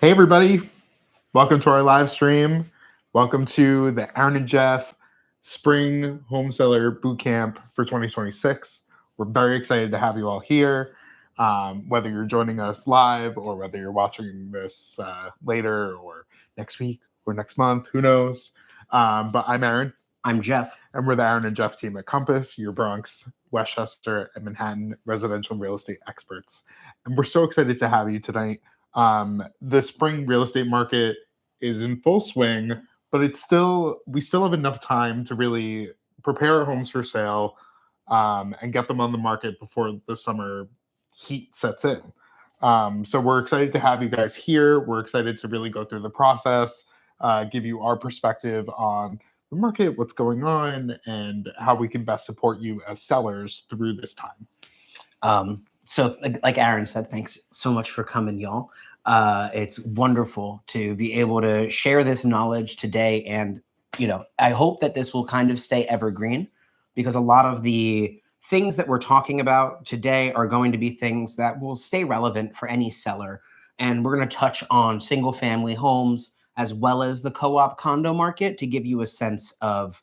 Hey everybody, welcome to our live stream. Welcome to the Aaron and Geoff Spring Home Seller Bootcamp for 2026. We're very excited to have you all here, whether you're joining us live or whether you're watching this later or next week or next month, who knows. But I'm Aaron. I'm Geoff. And we're the Aaron and Geoff team at Compass, your Bronx, Westchester, and Manhattan residential real estate experts. And we're so excited to have you tonight. The spring real estate market is in full swing, but we still have enough time to really prepare our homes for sale and get them on the market before the summer heat sets in. So we're excited to have you guys here. We're excited to really go through the process, give you our perspective on the market, what's going on, and how we can best support you as sellers through this time. So like Aaron said, thanks so much for coming, y'all. It's wonderful to be able to share this knowledge today. And, I hope that this will kind of stay evergreen, because a lot of the things that we're talking about today are going to be things that will stay relevant for any seller. And we're going to touch on single family homes as well as the co-op condo market to give you a sense of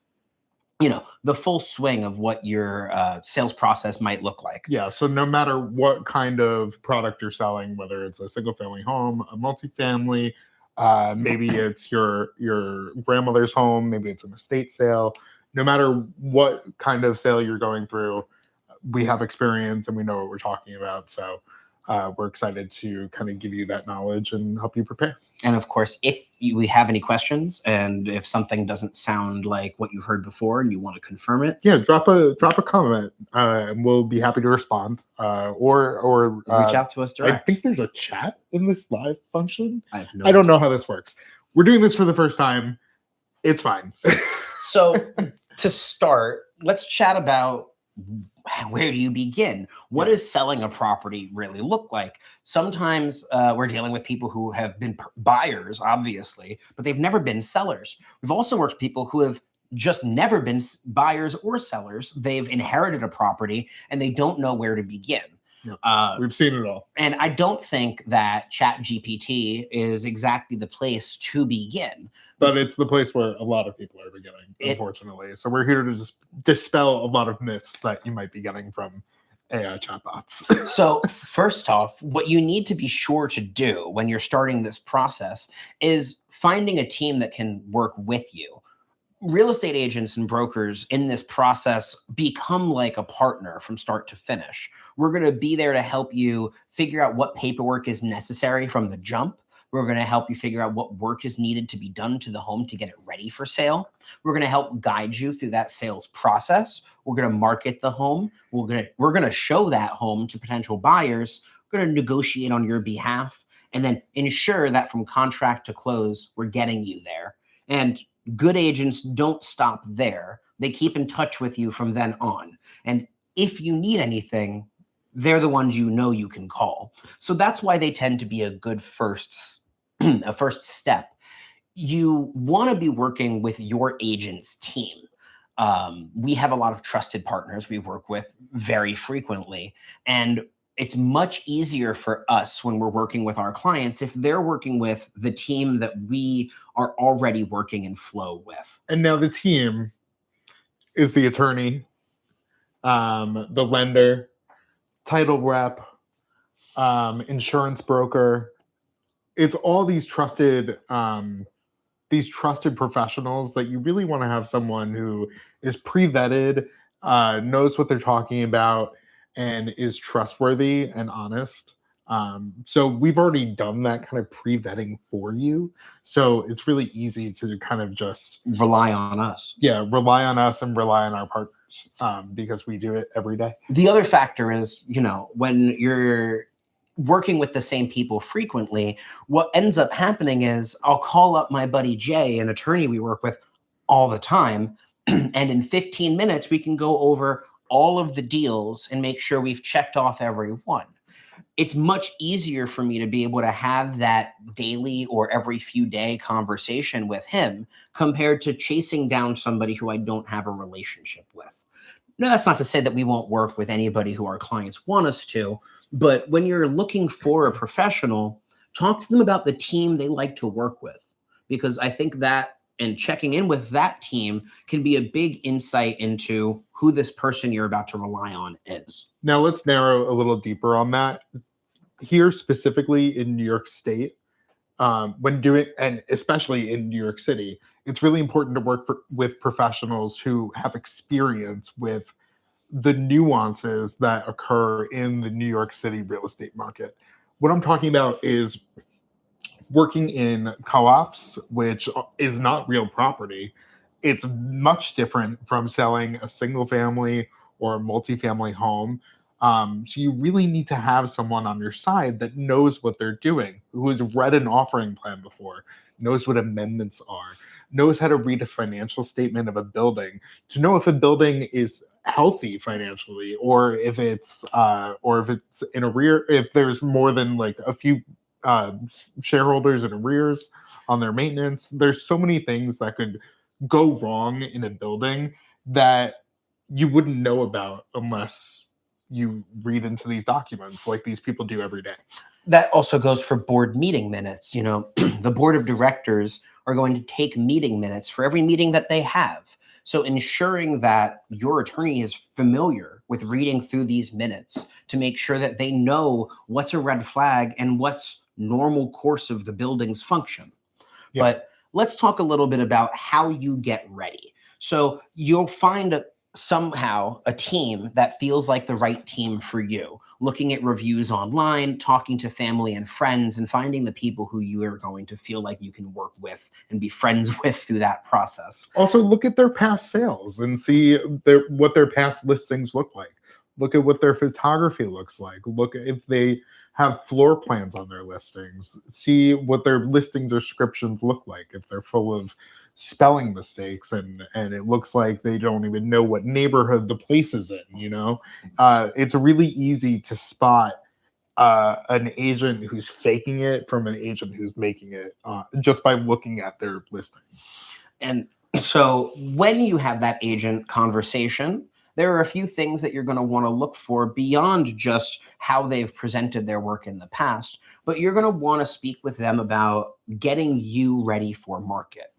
the full swing of what your sales process might look like. Yeah. So no matter what kind of product you're selling, whether it's a single family home, a multifamily, maybe it's your grandmother's home, maybe it's an estate sale, no matter what kind of sale you're going through, we have experience and we know what we're talking about. So we're excited to kind of give you that knowledge and help you prepare. And of course, if we have any questions and if something doesn't sound like what you've heard before and you want to confirm it, yeah, drop a comment and we'll be happy to respond. Or reach out to us direct. I think there's a chat in this live function. I don't know how this works. We're doing this for the first time. It's fine. So to start, let's chat about where do you begin? What does selling a property really look like? Sometimes we're dealing with people who have been buyers, obviously, but they've never been sellers. We've also worked with people who have just never been buyers or sellers. They've inherited a property and they don't know where to begin. We've seen it all. And I don't think that ChatGPT is exactly the place to begin. But it's the place where a lot of people are beginning, unfortunately. So we're here to just dispel a lot of myths that you might be getting from AI chatbots. So first off, what you need to be sure to do when you're starting this process is finding a team that can work with you. Real estate agents and brokers in this process become like a partner from start to finish. We're going to be there to help you figure out what paperwork is necessary from the jump. We're going to help you figure out what work is needed to be done to the home to get it ready for sale. We're going to help guide you through that sales process. We're going to market the home. We're going to show that home to potential buyers. We're going to negotiate on your behalf and then ensure that from contract to close, we're getting you there. And good agents don't stop there. They keep in touch with you from then on. And if you need anything, they're the ones you can call. So that's why they tend to be a good first step. You want to be working with your agent's team. We have a lot of trusted partners we work with very frequently. And it's much easier for us when we're working with our clients if they're working with the team that we are already working in flow with. And now the team is the attorney, the lender, title rep, insurance broker. It's all these trusted professionals that you really want to have someone who is pre-vetted, knows what they're talking about, and is trustworthy and honest. So we've already done that kind of pre-vetting for you. So it's really easy to kind of just rely on us. Yeah, rely on us and rely on our partners because we do it every day. The other factor is, when you're working with the same people frequently, what ends up happening is I'll call up my buddy Jay, an attorney we work with all the time, and in 15 minutes, we can go over all of the deals and make sure we've checked off every one. It's much easier for me to be able to have that daily or every few day conversation with him compared to chasing down somebody who I don't have a relationship with. Now, that's not to say that we won't work with anybody who our clients want us to, but when you're looking for a professional, Talk to them about the team they like to work with, because I think that, and checking in with that team can be a big insight into who this person you're about to rely on is. Now let's narrow a little deeper on that. Here specifically in New York State, when doing, and especially in New York City, it's really important to work with professionals who have experience with the nuances that occur in the New York City real estate market. What I'm talking about is working in co-ops, which is not real property. It's much different from selling a single family or a multifamily home. So you really need to have someone on your side that knows what they're doing, who has read an offering plan before, knows what amendments are, knows how to read a financial statement of a building to know if a building is healthy financially, or if it's in arrear, if there's more than like a few shareholders in arrears on their maintenance. There's so many things that could go wrong in a building that you wouldn't know about unless you read into these documents like these people do every day. That also goes for board meeting minutes. You know, the board of directors are going to take meeting minutes for every meeting that they have. So ensuring that your attorney is familiar with reading through these minutes to make sure that they know what's a red flag and what's normal course of the building's function. Yeah. But let's talk a little bit about how you get ready. So you'll find somehow a team that feels like the right team for you, looking at reviews online, talking to family and friends, and finding the people who you are going to feel like you can work with and be friends with through that process. Also, look at their past sales and see what their past listings look like. Look at what their photography looks like. Look if they have floor plans on their listings. See what their listings or descriptions look like. If they're full of spelling mistakes and it looks like they don't even know what neighborhood the place is in, you know, it's really easy to spot an agent who's faking it from an agent who's making it just by looking at their listings. And so when you have that agent conversation, there are a few things that you're going to want to look for beyond just how they've presented their work in the past, but you're going to want to speak with them about getting you ready for market.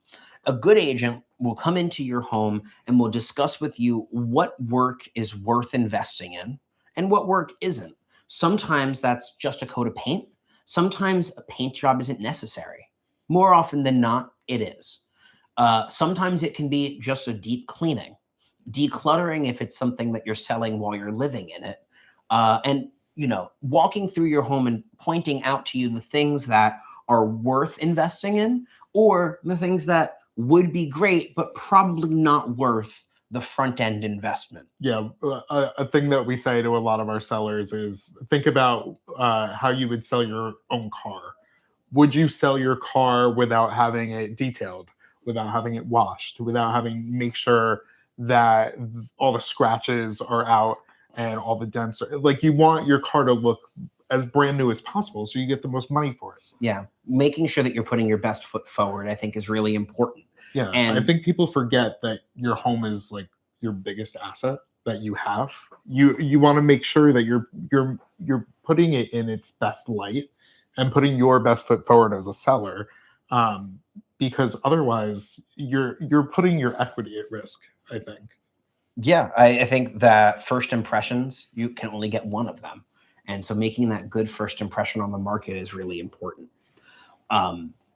A good agent will come into your home and will discuss with you what work is worth investing in and what work isn't. Sometimes that's just a coat of paint. Sometimes a paint job isn't necessary. More often than not, it is. Sometimes it can be just a deep cleaning, decluttering if it's something that you're selling while you're living in it. And, you know, walking through your home and pointing out to you the things that are worth investing in or the things that would be great, but probably not worth the front end investment. Yeah. A thing that we say to a lot of our sellers is think about how you would sell your own car. Would you sell your car without having it detailed, without having it washed, without having make sure that all the scratches are out and all the dents are, like, you want your car to look as brand new as possible so you get the most money for it. Yeah. Making sure that you're putting your best foot forward, I think, is really important. Yeah. And I think people forget that your home is like your biggest asset that you have. You want to make sure that you're putting it in its best light and putting your best foot forward as a seller. Because otherwise you're putting your equity at risk, I think. Yeah, I think that first impressions, you can only get one of them. And so making that good first impression on the market is really important.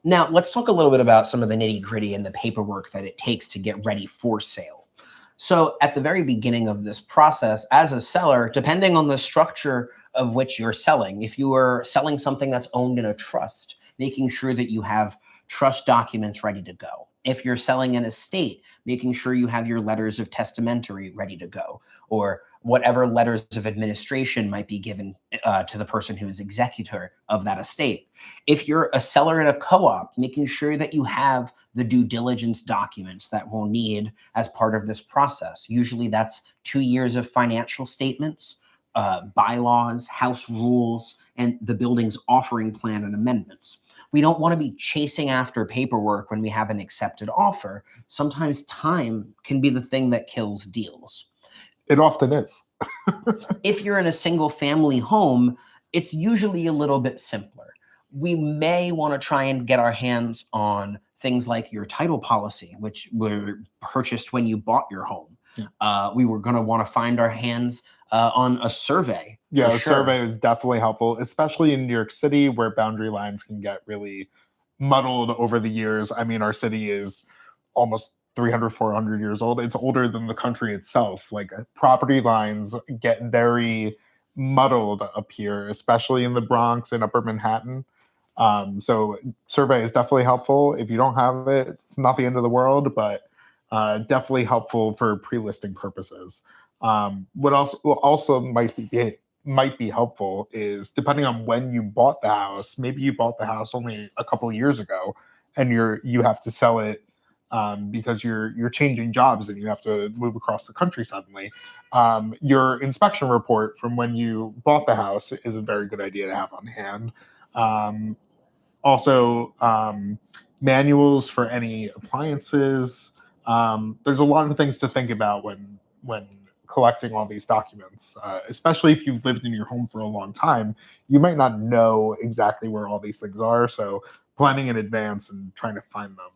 Now, let's talk a little bit about some of the nitty gritty and the paperwork that it takes to get ready for sale. So at the very beginning of this process, as a seller, depending on the structure of which you're selling, if you are selling something that's owned in a trust, making sure that you have trust documents ready to go. If you're selling an estate, making sure you have your letters of testamentary ready to go, or whatever letters of administration might be given to the person who is executor of that estate. If you're a seller in a co-op, making sure that you have the due diligence documents that we'll need as part of this process. Usually that's 2 years of financial statements, bylaws, house rules, and the building's offering plan and amendments. We don't want to be chasing after paperwork when we have an accepted offer. Sometimes time can be the thing that kills deals. It often is. If you're in a single family home, it's usually a little bit simpler. we may want to try and get our hands on things like your title policy, which were purchased when you bought your home. We were going to want to find our hands on a survey. Yeah, a survey is definitely helpful, especially in New York City where boundary lines can get really muddled over the years. I mean, our city is almost 300, 400 years old. It's older than the country itself. Like property lines get very muddled up here, especially in the Bronx and Upper Manhattan. So survey is definitely helpful. If you don't have it, it's not the end of the world, but definitely helpful for pre-listing purposes. What also might be helpful is depending on when you bought the house. Maybe you bought the house only a couple of years ago, and you have to sell it because you're changing jobs and you have to move across the country suddenly. Your inspection report from when you bought the house is a very good idea to have on hand. Also, manuals for any appliances. There's a lot of things to think about when collecting all these documents, especially if you've lived in your home for a long time. You might not know exactly where all these things are, so planning in advance and trying to find them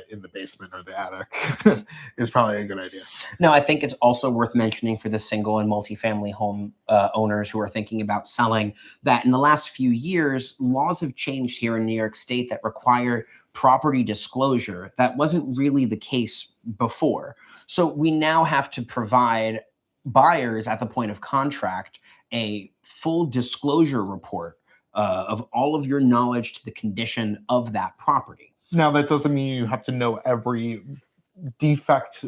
in the basement or the attic is probably a good idea. No, I think it's also worth mentioning for the single and multifamily home owners who are thinking about selling that in the last few years, laws have changed here in New York State that require property disclosure. That wasn't really the case before. So we now have to provide buyers at the point of contract a full disclosure report of all of your knowledge to the condition of that property. Now, that doesn't mean you have to know every defect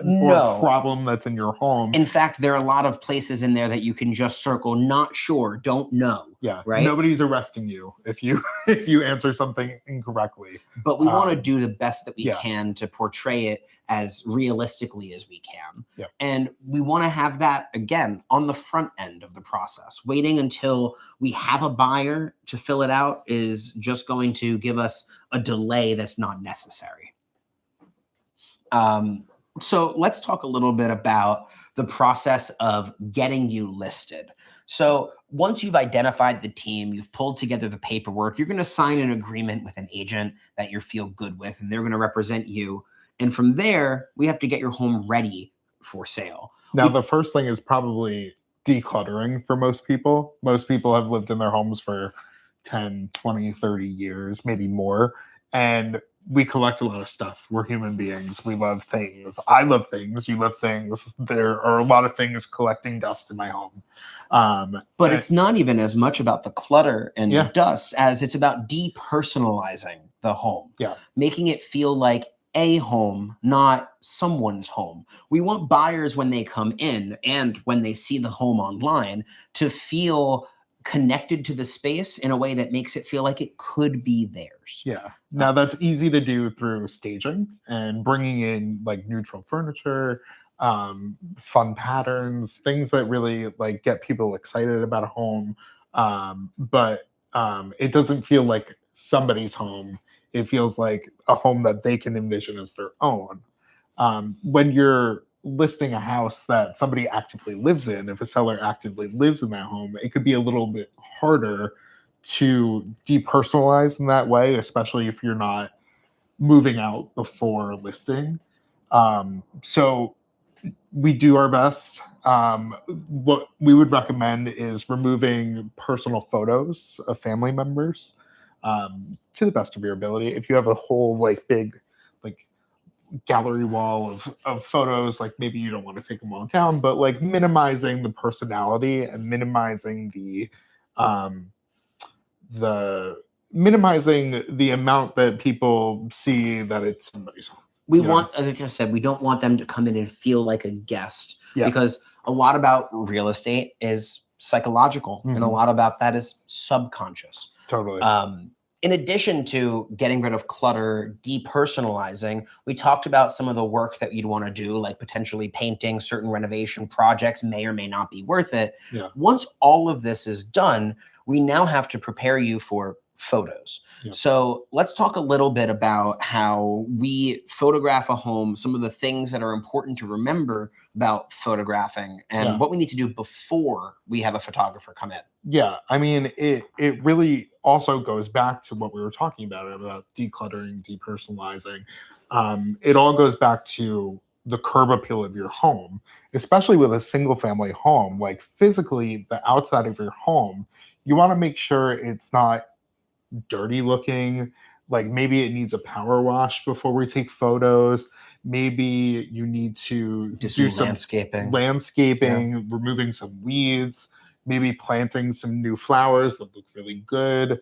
No. or problem that's in your home. In fact, there are a lot of places in there that you can just circle not sure, don't know. Yeah, right? Nobody's arresting you if you answer something incorrectly. But we want to do the best that we yeah. can to portray it as realistically as we can. Yeah. And we want to have that, again, on the front end of the process. Waiting until we have a buyer to fill it out is just going to give us a delay that's not necessary. So let's talk a little bit about the process of getting you listed. So once you've identified the team, you've pulled together the paperwork, you're going to sign an agreement with an agent that you feel good with, and they're going to represent you. And from there, we have to get your home ready for sale. Now, the first thing is probably decluttering for most people. Most people have lived in their homes for 10, 20, 30 years, maybe more. And we collect a lot of stuff. We're human beings. We love things. I love things. You love things. There are a lot of things collecting dust in my home. But it's not even as much about the clutter and the dust as it's about depersonalizing the home. Yeah. Making it feel like a home, not someone's home. We want buyers when they come in and when they see the home online to feel connected to the space in a way that makes it feel like it could be theirs. Yeah. Now that's easy to do through staging and bringing in like neutral furniture, fun patterns, things that really like get people excited about a home. But it doesn't feel like somebody's home. It feels like a home that they can envision as their own. When you're listing a house that somebody actively lives in, if a seller actively lives in that home, it could be a little bit harder to depersonalize in that way, especially if you're not moving out before listing. So we do our best. What we would recommend is removing personal photos of family members to the best of your ability. If you have a whole like big like gallery wall of photos, like maybe you don't want to take them all down, but like minimizing the personality and minimizing the amount that people see that it's somebody's home. We want, like I said, we don't want them to come in and feel like a guest because a lot about real estate is psychological and a lot about that is subconscious. Totally. In addition to getting rid of clutter, depersonalizing, we talked about some of the work that you'd want to do, like potentially painting. Certain renovation projects may or may not be worth it. Yeah. Once all of this is done, we now have to prepare you for photos. Yeah. So let's talk a little bit about how we photograph a home, some of the things that are important to remember about photographing and what we need to do before we have a photographer come in. Yeah, I mean, it really also goes back to what we were talking about decluttering, depersonalizing. It all goes back to the curb appeal of your home, especially with a single family home. Like physically, the outside of your home, you want to make sure it's not dirty looking. Like maybe it needs a power wash before we take photos. Maybe you need to do some landscaping, removing some weeds, maybe planting some new flowers that look really good.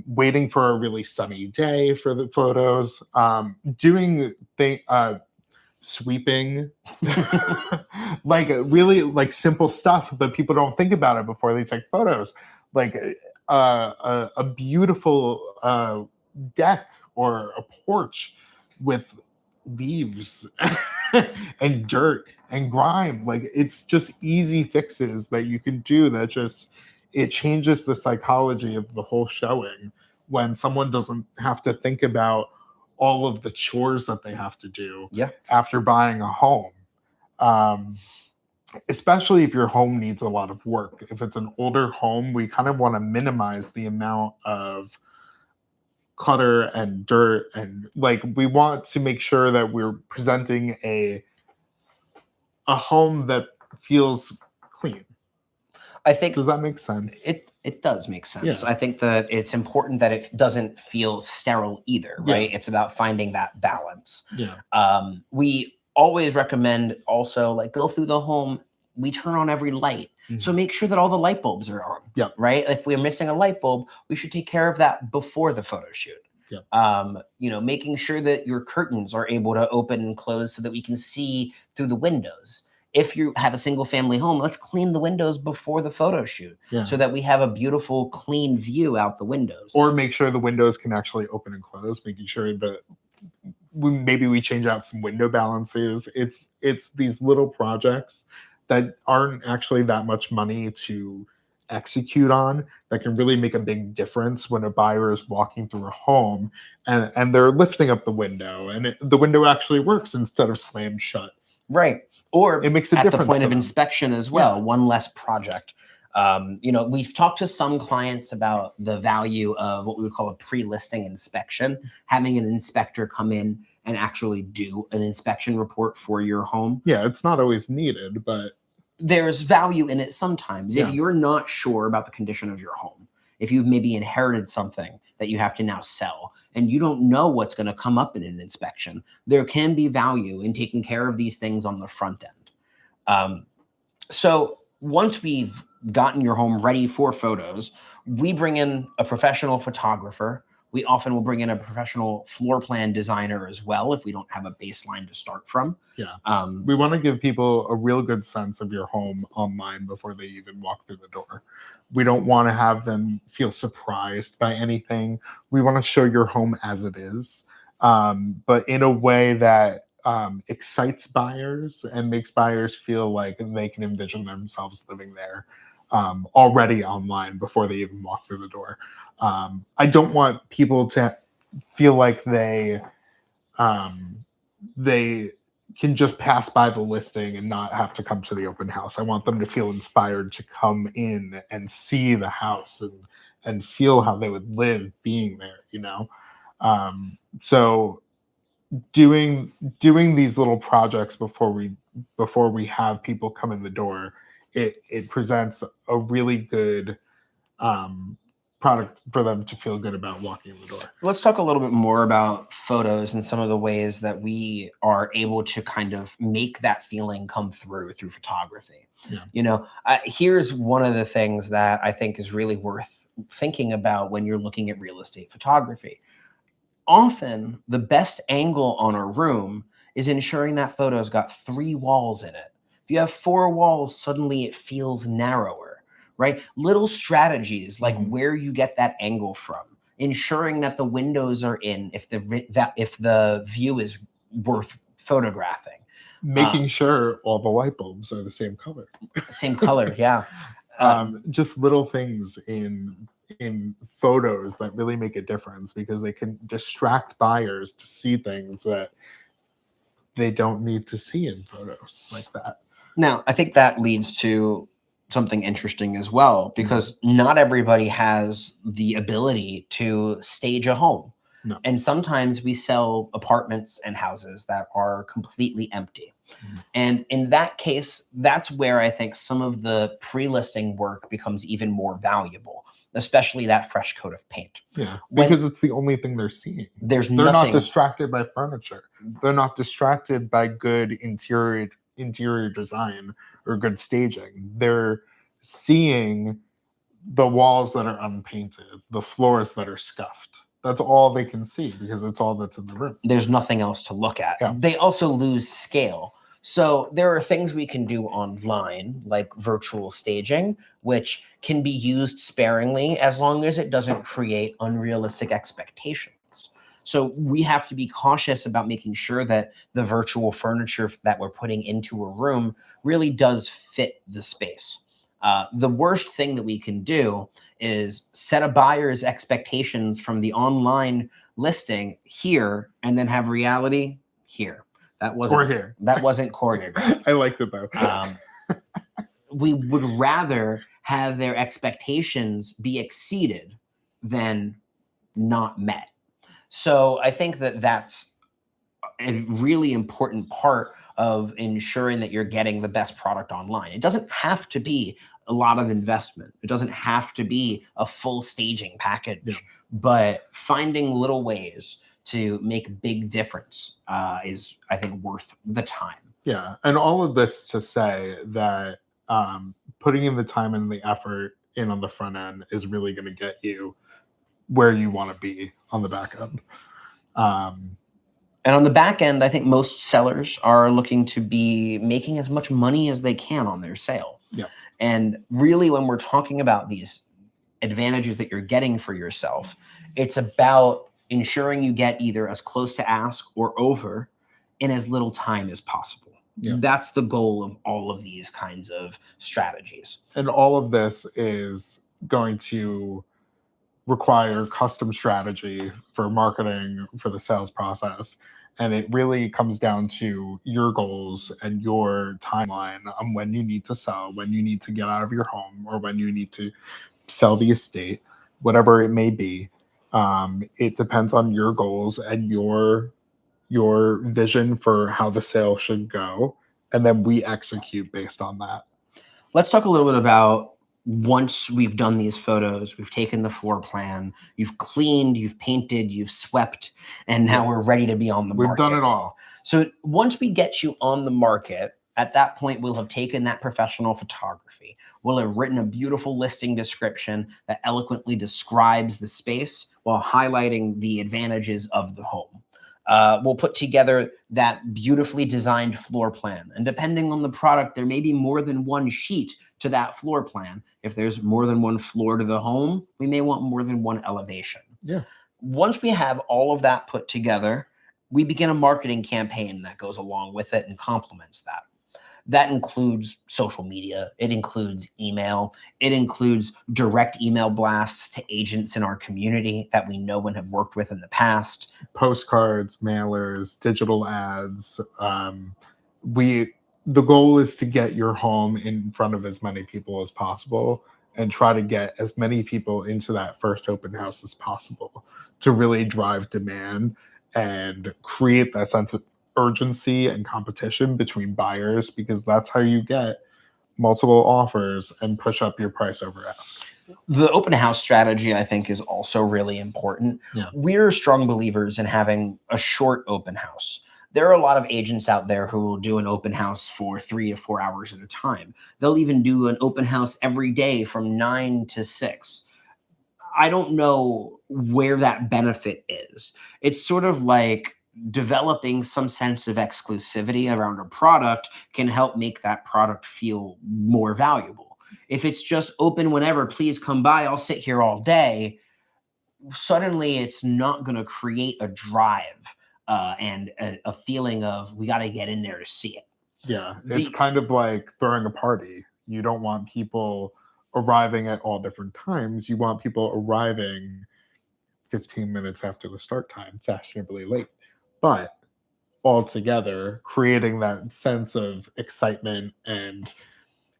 Waiting for a really sunny day for the photos. Sweeping, like really like simple stuff, but people don't think about it before they take photos. Like a beautiful deck or a porch with leaves and dirt and grime. Like it's just easy fixes that you can do that just it changes the psychology of the whole showing when someone doesn't have to think about all of the chores that they have to do after buying a home. Especially if your home needs a lot of work. If it's an older home, we kind of want to minimize the amount of clutter and dirt, and like we want to make sure that we're presenting a home that feels clean. I think, does that make sense? It does make sense. I think that it's important that it doesn't feel sterile either, right? It's about finding that balance. We always recommend also like go through the home. We turn on every light. So make sure that all the light bulbs are on, right? If we're missing a light bulb, we should take care of that before the photo shoot. You know, making sure that your curtains are able to open and close so that we can see through the windows. If you have a single family home, let's clean the windows before the photo shoot so that we have a beautiful, clean view out the windows. Or make sure the windows can actually open and close, making sure that maybe we change out some window balances. It's these little projects that aren't actually that much money to execute on that can really make a big difference when a buyer is walking through a home and they're lifting up the window and the window actually works instead of slammed shut. Right. Or it makes a at difference the point of inspection as well, one less project. You know, we've talked to some clients about the value of what we would call a pre-listing inspection, having an inspector come in and actually do an inspection report for your home. Yeah, it's not always needed, but there's value in it sometimes. If you're not sure about the condition of your home, if you've maybe inherited something that you have to now sell and you don't know what's going to come up in an inspection, there can be value in taking care of these things on the front end. So once we've gotten your home ready for photos, we bring in a professional photographer. We often will bring in a professional floor plan designer as well if we don't have a baseline to start from. We want to give people a real good sense of your home online before they even walk through the door. We don't want to have them feel surprised by anything. We want to show your home as it is, but in a way that excites buyers and makes buyers feel like they can envision themselves living there already online before they even walk through the door. I don't want people to feel like they can just pass by the listing and not have to come to the open house. I want them to feel inspired to come in and see the house and feel how they would live being there, you know? So doing these little projects before we have people come in the door, it presents a really good product for them to feel good about walking in the door. Let's talk a little bit more about photos and some of the ways that we are able to kind of make that feeling come through photography. You know, here's one of the things that I think is really worth thinking about when you're looking at real estate photography. Often the best angle on a room is ensuring that photo's got 3 walls in it. If you have 4 walls, suddenly it feels narrower. Right? Little strategies like where you get that angle from, ensuring that the windows are in if the view is worth photographing. Making sure all the light bulbs are the same color. Same color, yeah. Just little things in photos that really make a difference because they can distract buyers to see things that they don't need to see in photos like that. Now, I think that leads to something interesting as well, because not everybody has the ability to stage a home. No. And sometimes we sell apartments and houses that are completely empty. And in that case, that's where I think some of the pre-listing work becomes even more valuable, especially that fresh coat of paint. Yeah, because it's the only thing they're seeing. They're not nothing. distracted by furniture. They're not distracted by good interior design or good staging. They're seeing the walls that are unpainted, the floors that are scuffed. That's all they can see because it's all that's in the room. There's nothing else to look at. Yeah. They also lose scale. So there are things we can do online, like virtual staging, which can be used sparingly as long as it doesn't create unrealistic expectations. So we have to be cautious about making sure that the virtual furniture that we're putting into a room really does fit the space. The worst thing that we can do is set a buyer's expectations from the online listing here and then have reality here. That wasn't choreographed. I liked it though. We would rather have their expectations be exceeded than not met. So I think that that's a really important part of ensuring that you're getting the best product online. It doesn't have to be a lot of investment. It doesn't have to be a full staging package, but finding little ways to make big difference is, I think, worth the time. Yeah, and all of this to say that putting in the time and the effort in on the front end is really going to get you where you want to be on the back end. And on the back end, I think most sellers are looking to be making as much money as they can on their sale. Yeah. And really, when we're talking about these advantages that you're getting for yourself, it's about ensuring you get either as close to ask or over in as little time as possible. Yeah. That's the goal of all of these kinds of strategies. And all of this is going to require custom strategy for marketing, for the sales process. And it really comes down to your goals and your timeline on when you need to sell, when you need to get out of your home, or when you need to sell the estate, whatever it may be. It depends on your goals and your vision for how the sale should go. And then we execute based on that. Let's talk a little bit about, once we've done these photos, we've taken the floor plan, you've cleaned, you've painted, you've swept, and now we're ready to be on the market. We've done it all. So once we get you on the market, at that point, we'll have taken that professional photography. We'll have written a beautiful listing description that eloquently describes the space while highlighting the advantages of the home. We'll put together that beautifully designed floor plan. And depending on the product, there may be more than one sheet to that floor plan. If there's more than one floor to the home, we may want more than one elevation. Yeah. Once we have all of that put together, we begin a marketing campaign that goes along with it and complements that. That includes social media. It includes email. It includes direct email blasts to agents in our community that we know and have worked with in the past. Postcards, mailers, digital ads. The goal is to get your home in front of as many people as possible and try to get as many people into that first open house as possible to really drive demand and create that sense of urgency and competition between buyers, because that's how you get multiple offers and push up your price over ask. The open house strategy, I think, is also really important. Yeah. We're strong believers in having a short open house. There are a lot of agents out there who will do an open house for 3 to 4 hours at a time. They'll even do an open house every day from 9 to 6. I don't know where that benefit is. It's sort of like developing some sense of exclusivity around a product can help make that product feel more valuable. If it's just open whenever, please come by, I'll sit here all day, suddenly it's not going to create a drive and a feeling of we got to get in there to see it. Yeah, it's kind of like throwing a party. You don't want people arriving at all different times. You want people arriving 15 minutes after the start time, fashionably late. But altogether, creating that sense of excitement and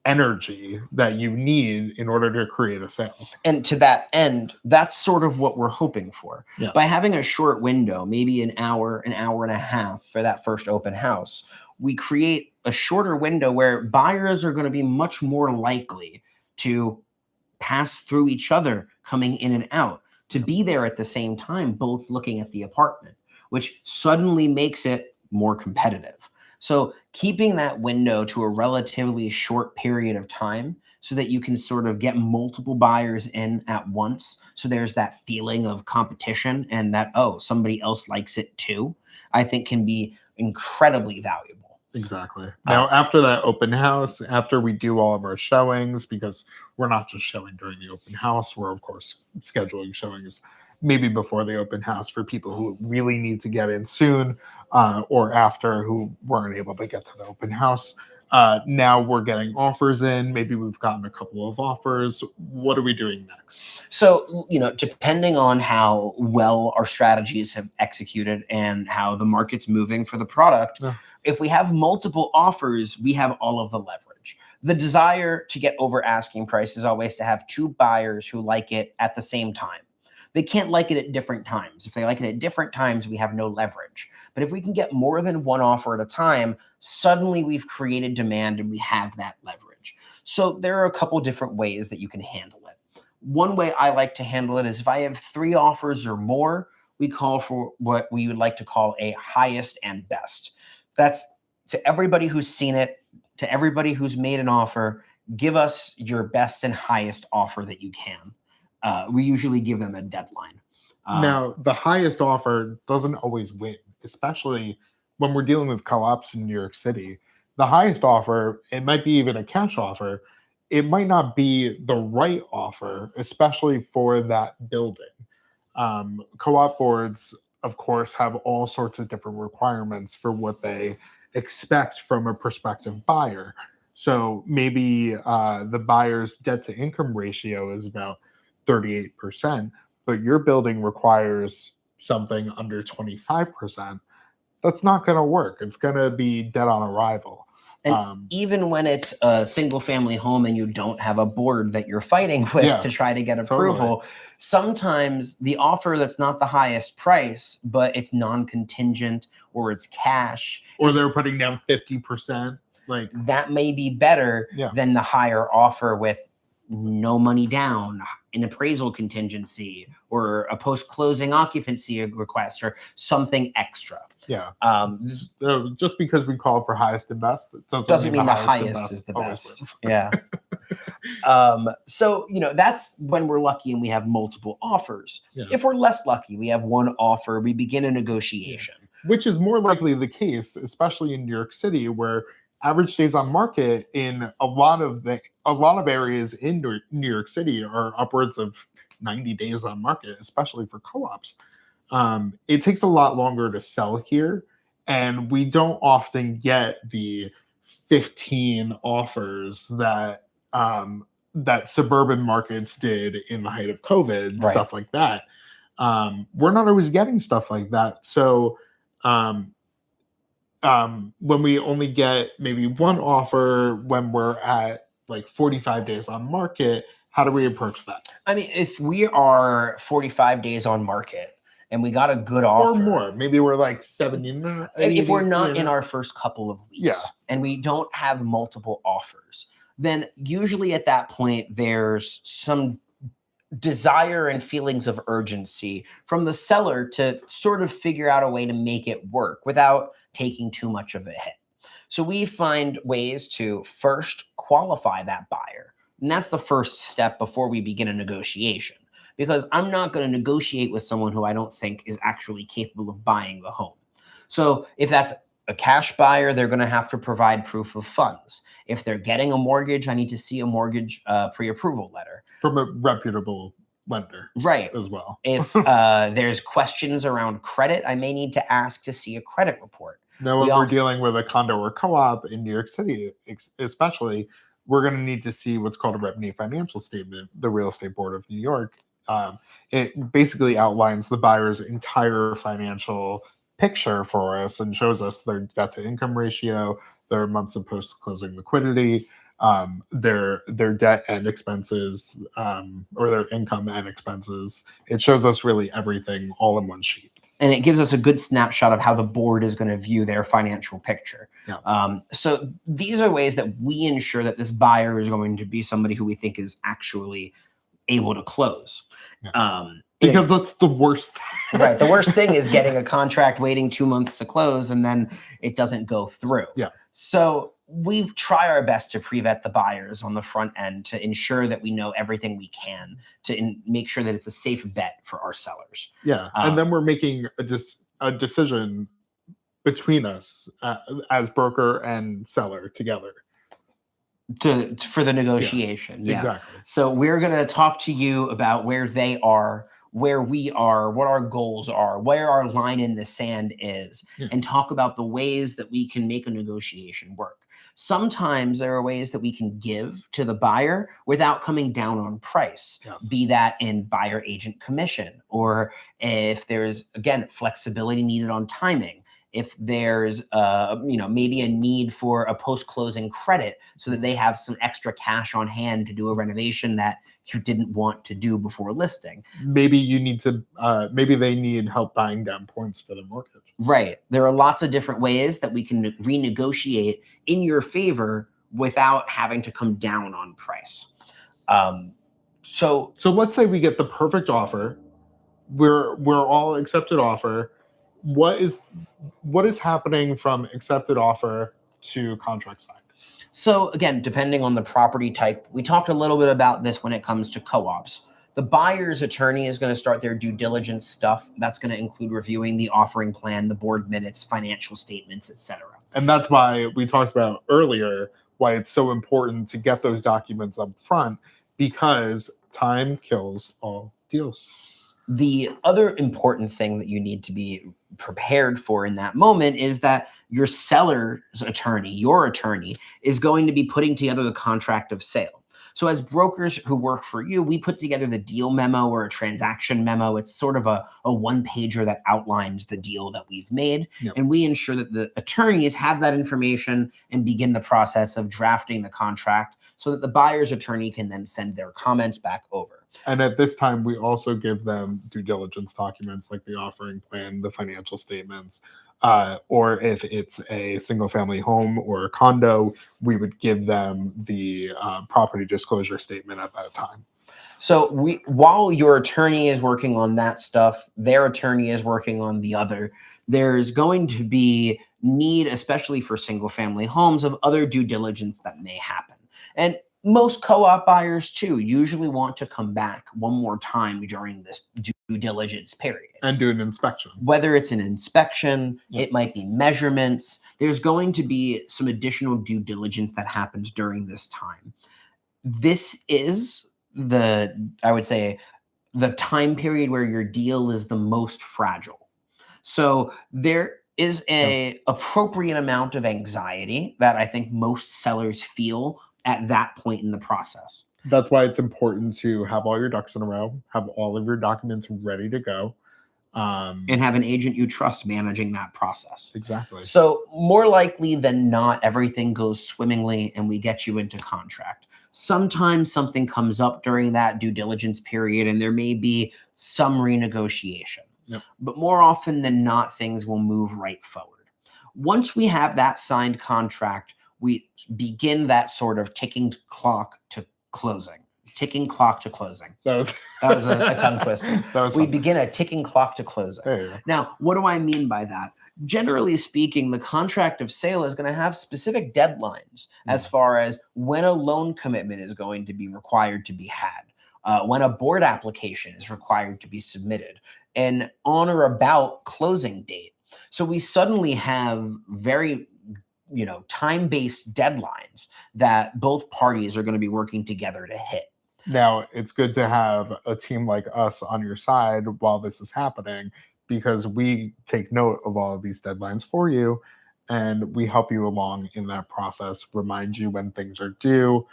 energy that you need in order to create a sale. And to that end, that's sort of what we're hoping for. Yeah. By having a short window, maybe an hour and a half for that first open house, we create a shorter window where buyers are going to be much more likely to pass through each other coming in and out, to be there at the same time, both looking at the apartment, which suddenly makes it more competitive. So keeping that window to a relatively short period of time so that you can sort of get multiple buyers in at once. So there's that feeling of competition and that, oh, somebody else likes it too, I think can be incredibly valuable. Exactly. Now, after that open house, after we do all of our showings, because we're not just showing during the open house, we're of course scheduling showings maybe before the open house for people who really need to get in soon, or after who weren't able to get to the open house. Now we're getting offers in. Maybe we've gotten a couple of offers. What are we doing next? So, depending on how well our strategies have executed and how the market's moving for the product, if we have multiple offers, we have all of the leverage. The desire to get over asking price is always to have two buyers who like it at the same time. They can't like it at different times. If they like it at different times, we have no leverage. But if we can get more than one offer at a time, suddenly we've created demand and we have that leverage. So there are a couple different ways that you can handle it. One way I like to handle it is if I have 3 offers or more, we call for what we would like to call a highest and best. That's to everybody who's seen it, to everybody who's made an offer, give us your best and highest offer that you can. We usually give them a deadline. Now, the highest offer doesn't always win, especially when we're dealing with co-ops in New York City. The highest offer, it might be even a cash offer. It might not be the right offer, especially for that building. Co-op boards, of course, have all sorts of different requirements for what they expect from a prospective buyer. So maybe the buyer's debt to income ratio is about 38%, but your building requires something under 25%. That's not going to work. It's going to be dead on arrival. And even when it's a single family home and you don't have a board that you're fighting with to try to get approval, sometimes the offer that's not the highest price, but it's non-contingent or it's cash. Or they're putting down 50%. Like that may be better than the higher offer with no money down, an appraisal contingency, or a post-closing occupancy request, or something extra. Just because we call for highest and best, it doesn't mean the highest is the best. So that's when we're lucky and we have multiple offers. If we're less lucky, we have one offer, we begin a negotiation. Which is more likely the case, especially in New York City, where average days on market in a lot of areas in New York City are upwards of 90 days on market, especially for co-ops. It takes a lot longer to sell here, and we don't often get the 15 offers that suburban markets did in the height of COVID, stuff like that. We're not always getting stuff like that. So when we only get maybe one offer when we're at like 45 days on market, how do we approach that? I mean, if we are 45 days on market and we got a good offer, or more, maybe we're like 70. If we're not in our first couple of weeks and we don't have multiple offers, then usually at that point, there's some desire and feelings of urgency from the seller to sort of figure out a way to make it work without taking too much of a hit. So we find ways to first qualify that buyer. And that's the first step before we begin a negotiation, because I'm not going to negotiate with someone who I don't think is actually capable of buying the home. So if that's a cash buyer, they're going to have to provide proof of funds. If they're getting a mortgage, I need to see a mortgage pre-approval letter. From a reputable lender. As well. If there's questions around credit, I may need to ask to see a credit report. Now, when we're dealing with a condo or co-op in New York City, especially, we're going to need to see what's called a revenue financial statement, the Real Estate Board of New York. It basically outlines the buyer's entire financial picture for us and shows us their debt to income ratio, their months of post-closing liquidity, their debt and expenses, or their income and expenses. It shows us really everything all in one sheet. And it gives us a good snapshot of how the board is going to view their financial picture. Yeah. So these are ways that we ensure that this buyer is going to be somebody who we think is actually able to close. Yeah. Because that's the worst thing. Right. The worst thing is getting a contract, waiting 2 months to close, and then it doesn't go through. Yeah. So we try our best to pre-vet the buyers on the front end to ensure that we know everything we can to make sure that it's a safe bet for our sellers. Yeah. And then we're making a decision between us as broker and seller together. For the negotiation. Yeah, exactly. So we're going to talk to you about where they are, where we are, what our goals are, where our line in the sand is, and talk about the ways that we can make a negotiation work. Sometimes there are ways that we can give to the buyer without coming down on price, be that in buyer agent commission, or if there's, again, flexibility needed on timing. If there's maybe a need for a post-closing credit so that they have some extra cash on hand to do a renovation that you didn't want to do before listing. Maybe you need to, maybe they need help buying down points for their mortgage. Right. There are lots of different ways that we can renegotiate in your favor without having to come down on price. So let's say we get the perfect offer. We're all accepted offer. What is happening from accepted offer to contract signed? So again, depending on the property type, we talked a little bit about this when it comes to co-ops. The buyer's attorney is going to start their due diligence stuff. That's going to include reviewing the offering plan, the board minutes, financial statements, etc. And that's why we talked about earlier why it's so important to get those documents up front, because time kills all deals. The other important thing that you need to be prepared for in that moment is that your seller's attorney, your attorney, is going to be putting together the contract of sale. So as brokers who work for you, we put together the deal memo or a transaction memo. It's sort of a one-pager that outlines the deal that we've made. And we ensure that the attorneys have that information and begin the process of drafting the contract so that the buyer's attorney can then send their comments back over. And at this time, we also give them due diligence documents like the offering plan, the financial statements, or if it's a single family home or a condo, we would give them the property disclosure statement at that time. So while your attorney is working on that stuff, their attorney is working on the other, there's going to be need, especially for single family homes, of other due diligence that may happen. And most co-op buyers too usually want to come back one more time during this due diligence period. And do an inspection. Whether it's an inspection, it might be measurements. There's going to be some additional due diligence that happens during this time. This is I would say, the time period where your deal is the most fragile. So there is an appropriate amount of anxiety that I think most sellers feel at that point in the process. That's why it's important to have all your ducks in a row, have all of your documents ready to go. And have an agent you trust managing that process. Exactly. So more likely than not, everything goes swimmingly and we get you into contract. Sometimes something comes up during that due diligence period and there may be some renegotiation. But more often than not, things will move right forward. Once we have that signed contract, we begin that sort of ticking clock to closing. Ticking clock to closing. That was a tongue twister. We begin a ticking clock to closing. There you go. Now, what do I mean by that? Generally speaking, the contract of sale is going to have specific deadlines as far as when a loan commitment is going to be required to be had, when a board application is required to be submitted, and on or about closing date. So we suddenly have very time-based deadlines that both parties are going to be working together to hit. Now, it's good to have a team like us on your side while this is happening, because we take note of all of these deadlines for you and we help you along in that process, remind you when things are due,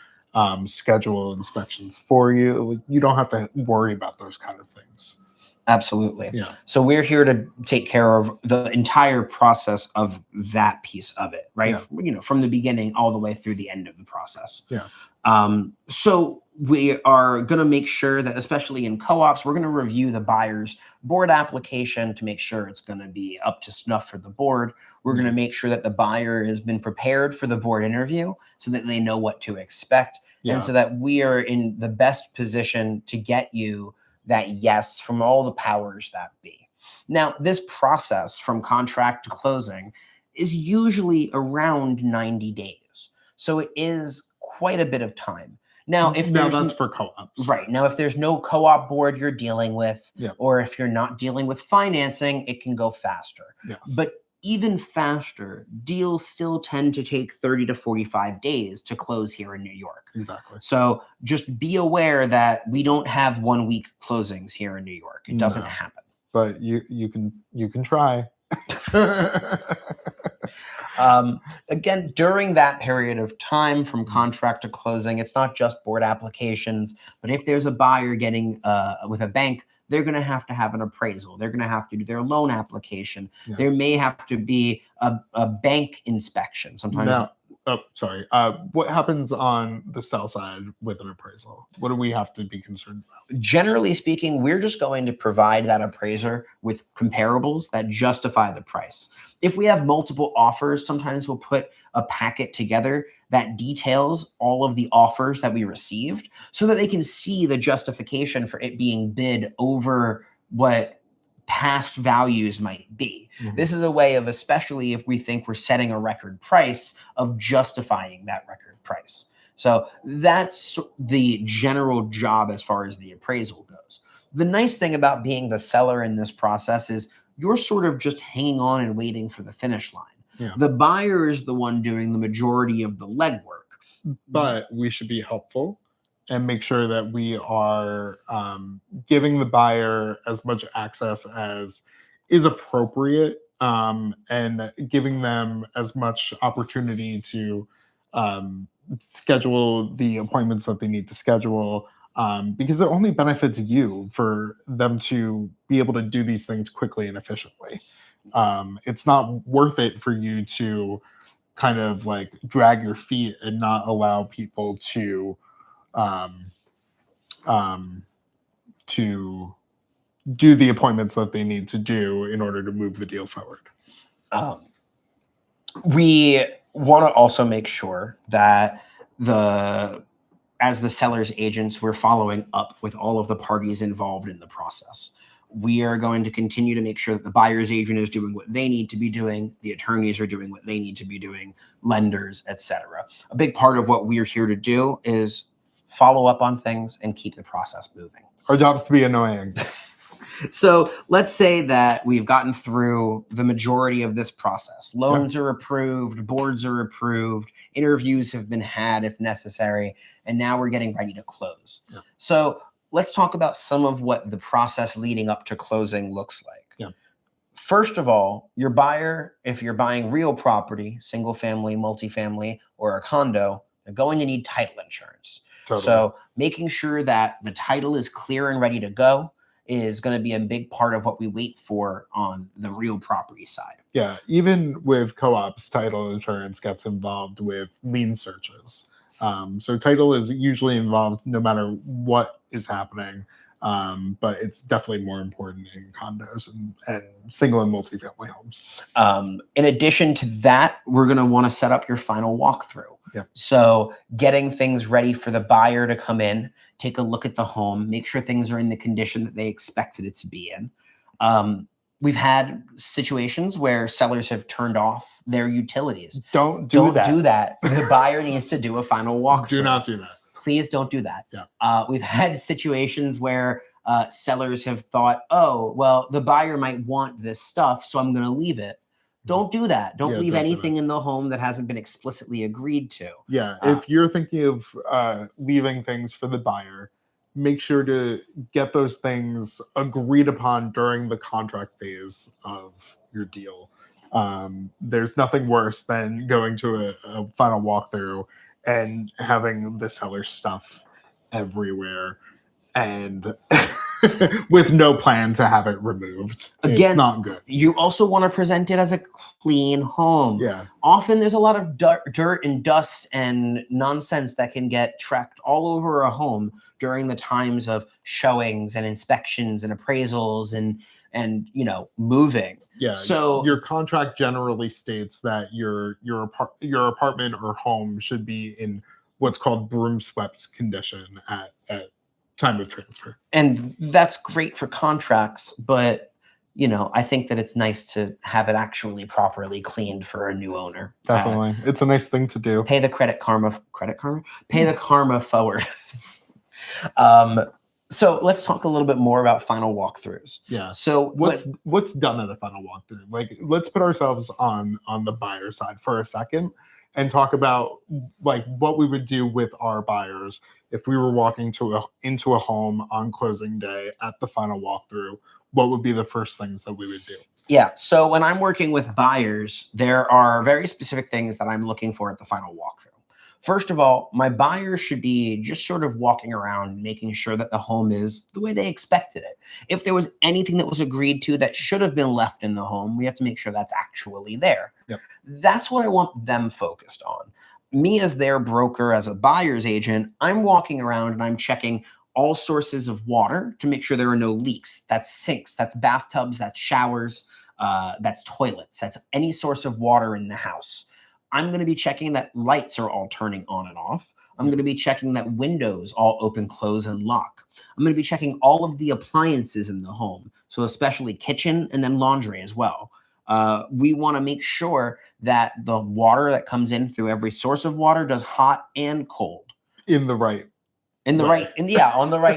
schedule inspections for you. Like, you don't have to worry about those kind of things. Absolutely. Yeah. So we're here to take care of the entire process of that piece of it, right? Yeah. From the beginning all the way through the end of the process. Yeah. So we are going to make sure that, especially in co-ops, we're going to review the buyer's board application to make sure it's going to be up to snuff for the board. We're going to make sure that the buyer has been prepared for the board interview so that they know what to expect. Yeah. And so that we are in the best position to get you that yes from all the powers that be. Now, this process from contract to closing is usually around 90 days. So it is quite a bit of time. Now, if that's for co-ops. Right. Now, if there's no co-op board you're dealing with, Yeah. or if you're not dealing with financing, it can go faster. Yes. But even faster, deals still tend to take 30 to 45 days to close here in New York. Exactly. So just be aware that we don't have 1 week closings here in New York. It doesn't happen. But you can try. Again, during that period of time from contract to closing, it's not just board applications, but if there's a buyer getting with a bank, they're going to have an appraisal. They're going to have to do their loan application. Yeah. There may have to be a bank inspection. Sometimes. Now, sorry. What happens on the sell side with an appraisal? What do we have to be concerned about? Generally speaking, we're just going to provide that appraiser with comparables that justify the price. If we have multiple offers, sometimes we'll put a packet together that details all of the offers that we received so that they can see the justification for it being bid over what past values might be. Mm-hmm. This is a way of, especially if we think we're setting a record price, of justifying that record price. So that's the general job as far as the appraisal goes. The nice thing about being the seller in this process is you're sort of just hanging on and waiting for the finish line. Yeah. The buyer is the one doing the majority of the legwork. But we should be helpful and make sure that we are giving the buyer as much access as is appropriate, and giving them as much opportunity to schedule the appointments that they need to schedule, because it only benefits you for them to be able to do these things quickly and efficiently. It's not worth it for you to kind of like drag your feet and not allow people to do the appointments that they need to do in order to move the deal forward. We want to also make sure that as the seller's agents, we're following up with all of the parties involved in the process. We are going to continue to make sure that the buyer's agent is doing what they need to be doing, the attorneys are doing what they need to be doing, lenders, etc. A big part of what we're here to do is follow up on things and keep the process moving. Our job is to be annoying. So let's say that we've gotten through the majority of this process. Loans are approved, boards are approved, interviews have been had if necessary, and now we're getting ready to close. Yeah. So let's talk about some of what the process leading up to closing looks like. Yeah. First of all, your buyer, if you're buying real property, single family, multifamily, or a condo, they're going to need title insurance. Totally. So making sure that the title is clear and ready to go is going to be a big part of what we wait for on the real property side. Yeah, even with co-ops, title insurance gets involved with lien searches. So title is usually involved no matter what is happening, but it's definitely more important in condos and single and multifamily homes. In addition to that, we're going to want to set up your final walkthrough. Yeah. So getting things ready for the buyer to come in, take a look at the home, make sure things are in the condition that they expected it to be in. We've had situations where sellers have turned off their utilities. Don't do that. The buyer needs to do a final walkthrough. Do not do that. Please don't do that. Yeah. We've had situations where sellers have thought, oh, well, the buyer might want this stuff, so I'm going to leave it. Don't do that. Don't leave anything in the home that hasn't been explicitly agreed to. Yeah. If you're thinking of leaving things for the buyer, make sure to get those things agreed upon during the contract phase of your deal. There's nothing worse than going to a final walkthrough and having the seller stuff everywhere and with no plan to have it removed. Again, it's not good. You also want to present it as a clean home. Yeah. Often there's a lot of dirt and dust and nonsense that can get tracked all over a home during the times of showings and inspections and appraisals and moving. Yeah. So your contract generally states that your apartment or home should be in what's called broom swept condition at time of transfer. And that's great for contracts, but I think that it's nice to have it actually properly cleaned for a new owner. Definitely. It's a nice thing to do. Pay the pay the karma forward. So let's talk a little bit more about final walkthroughs. Yeah. So what's done at a final walkthrough? Like, let's put ourselves on the buyer side for a second and talk about like what we would do with our buyers if we were walking into a home on closing day at the final walkthrough. What would be the first things that we would do? Yeah. So when I'm working with buyers, there are very specific things that I'm looking for at the final walkthrough. First of all, my buyers should be just sort of walking around, making sure that the home is the way they expected it. If there was anything that was agreed to that should have been left in the home, we have to make sure that's actually there. Yep. That's what I want them focused on. Me as their broker, as a buyer's agent, I'm walking around and I'm checking all sources of water to make sure there are no leaks. That's sinks, that's bathtubs, that's showers, that's toilets, that's any source of water in the house. I'm going to be checking that lights are all turning on and off. I'm going to be checking that windows all open, close, and lock. I'm going to be checking all of the appliances in the home, so especially kitchen and then laundry as well. We want to make sure that the water that comes in through every source of water does hot and cold. On the right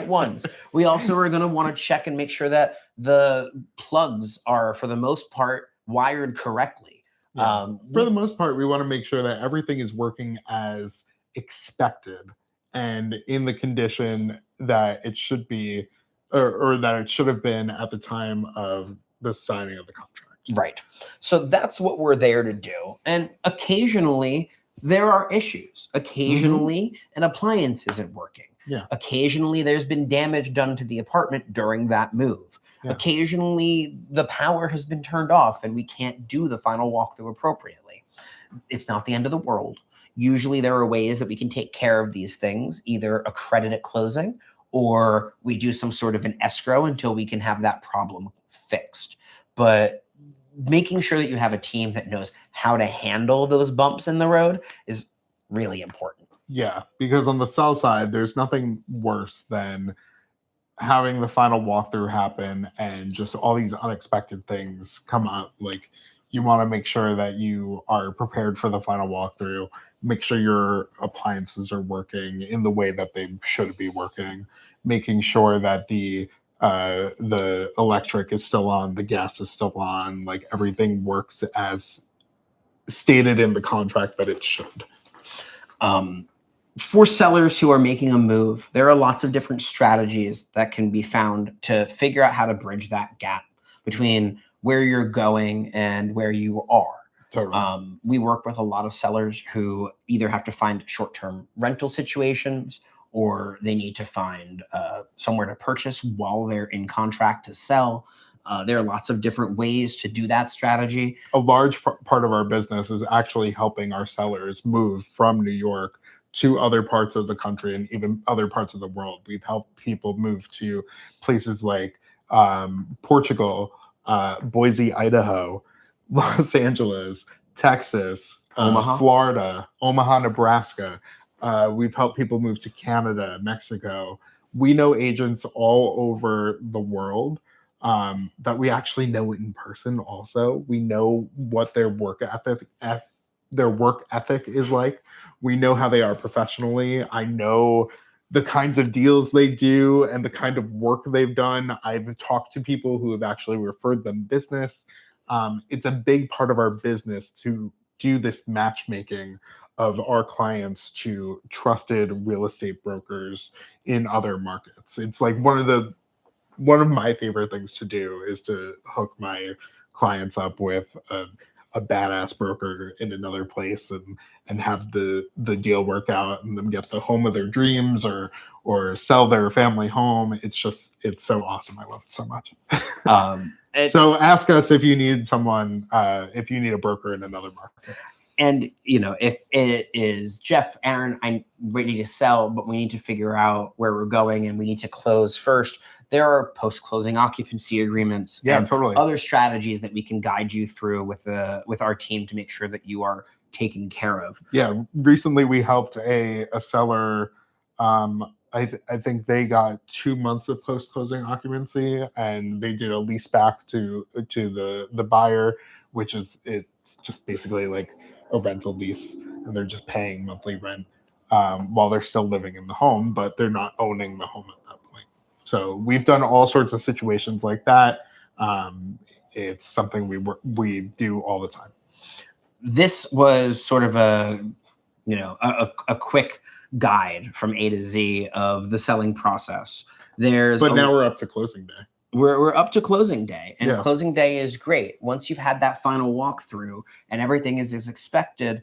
ones. We also are going to want to check and make sure that the plugs are, for the most part, wired correctly. Yeah. For the most part, we want to make sure that everything is working as expected and in the condition that it should be, or that it should have been at the time of the signing of the contract. Right. So that's what we're there to do. And occasionally there are issues. Occasionally an appliance isn't working. Yeah. Occasionally there's been damage done to the apartment during that move. Yeah. Occasionally the power has been turned off and we can't do the final walkthrough appropriately. It's not the end of the world. Usually there are ways that we can take care of these things, either a credit at closing or we do some sort of an escrow until we can have that problem fixed. But making sure that you have a team that knows how to handle those bumps in the road is really important. Yeah, because on the sell side, there's nothing worse than having the final walkthrough happen and just all these unexpected things come up. Like, you want to make sure that you are prepared for the final walkthrough, make sure your appliances are working in the way that they should be working, making sure that the electric is still on, the gas is still on, like everything works as stated in the contract that it should. For sellers who are making a move, there are lots of different strategies that can be found to figure out how to bridge that gap between where you're going and where you are. Totally. We work with a lot of sellers who either have to find short-term rental situations or they need to find somewhere to purchase while they're in contract to sell. There are lots of different ways to do that strategy. A large part of our business is actually helping our sellers move from New York to other parts of the country and even other parts of the world. We've helped people move to places like Portugal, Boise, Idaho, Los Angeles, Texas, Omaha. Florida, Omaha, Nebraska. We've helped people move to Canada, Mexico. We know agents all over the world that we actually know in person also. We know what their work ethic is like. We know how they are professionally. I know the kinds of deals they do and the kind of work they've done. I've talked to people who have actually referred them business. It's a big part of our business to do this matchmaking of our clients to trusted real estate brokers in other markets. It's like one of my favorite things to do is to hook my clients up with a badass broker in another place and have the deal work out and them get the home of their dreams or sell their family home. It's so awesome. I love it so much. So ask us if you need someone, if you need a broker in another market. And, if it is Geoff, Aaron, I'm ready to sell, but we need to figure out where we're going and we need to close first. There are post-closing occupancy agreements and totally other strategies that we can guide you through with our team to make sure that you are taken care of. Yeah. Recently we helped a seller. I think they got 2 months of post-closing occupancy and they did a lease back to the buyer, which it's just basically like a rental lease, and they're just paying monthly rent while they're still living in the home, but they're not owning the home at that point. So we've done all sorts of situations like that. It's something we do all the time. This was sort of a quick guide from A to Z of the selling process. But now we're up to closing day. We're up to closing day, and closing day is great. Once you've had that final walkthrough and everything is as expected,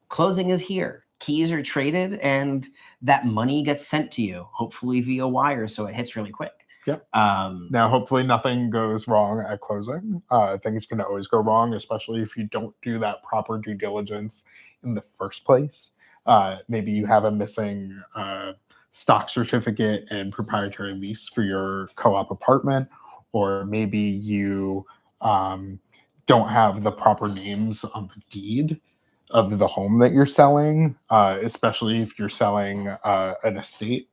closing is here. Keys are traded and that money gets sent to you, hopefully via wire, so it hits really quick. Yep. Now, hopefully nothing goes wrong at closing. Things can always go wrong, especially if you don't do that proper due diligence in the first place. Maybe you have a missing stock certificate and proprietary lease for your co-op apartment, or maybe you don't have the proper names on the deed of the home that you're selling, especially if you're selling an estate.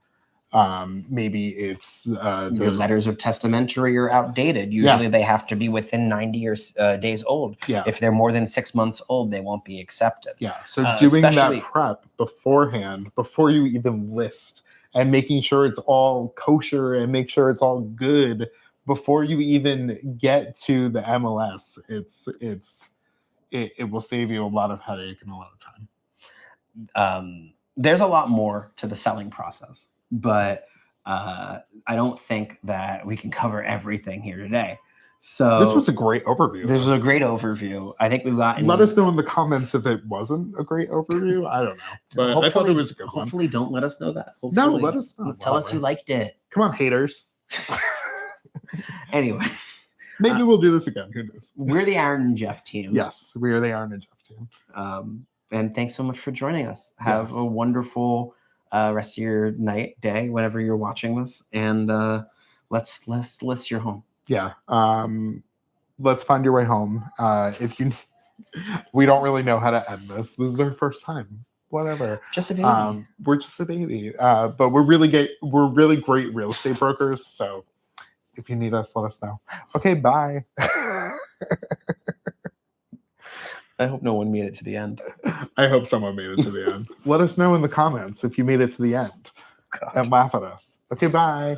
Maybe it's your letters of testamentary are outdated. Usually they have to be within 90 days old. Yeah. If they're more than 6 months old, they won't be accepted. Yeah. So doing that prep beforehand, before you even list, and making sure it's all kosher and make sure it's all good before you even get to the MLS, it will save you a lot of headache and a lot of time. There's a lot more to the selling process, but I don't think that we can cover everything here today. So this was a great overview. This was a great overview. I think we've gotten. Let us know in the comments if it wasn't a great overview. I don't know, but I thought it was a good one. Hopefully, don't let us know that. No, let us know. Tell us you liked it. Come on, haters. Anyway, maybe we'll do this again. Who knows? We're the Aaron and Geoff team. Yes, we are the Aaron and Geoff team. And thanks so much for joining us. Have a wonderful rest of your night, day, whenever you're watching this, and let's list your home. Yeah. Let's find your way home. We don't really know how to end this. This is our first time. Whatever. Just a baby. We're just a baby. But we're really great real estate brokers. So if you need us, let us know. Okay, bye. I hope no one made it to the end. I hope someone made it to the end. Let us know in the comments if you made it to the end. God. And laugh at us. Okay, bye.